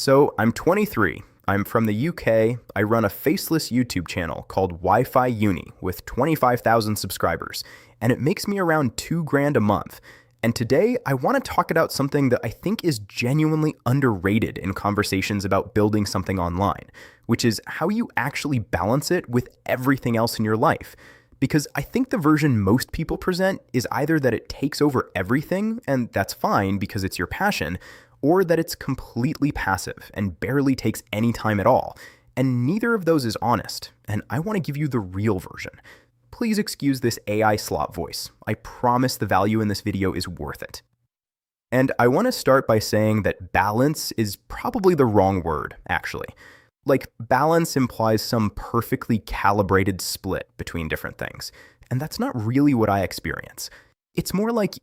So I'm 23. I'm from the UK. I run a faceless YouTube channel called Wi-Fi Uni with 25,000 subscribers, and it makes me around $2,000 a month. And today I want to talk about something that I think is genuinely underrated in conversations about building something online, which is how you actually balance it with everything else in your life. Because I think the version most people present is either that it takes over everything, and that's fine because it's your passion, or that it's completely passive and barely takes any time at all. And neither of those is honest, and I want to give you the real version. Please excuse this AI slop voice. I promise the value in this video is worth it. And I want to start by saying that balance is probably the wrong word, actually. Like, balance implies some perfectly calibrated split between different things, and that's not really what I experience. It's more like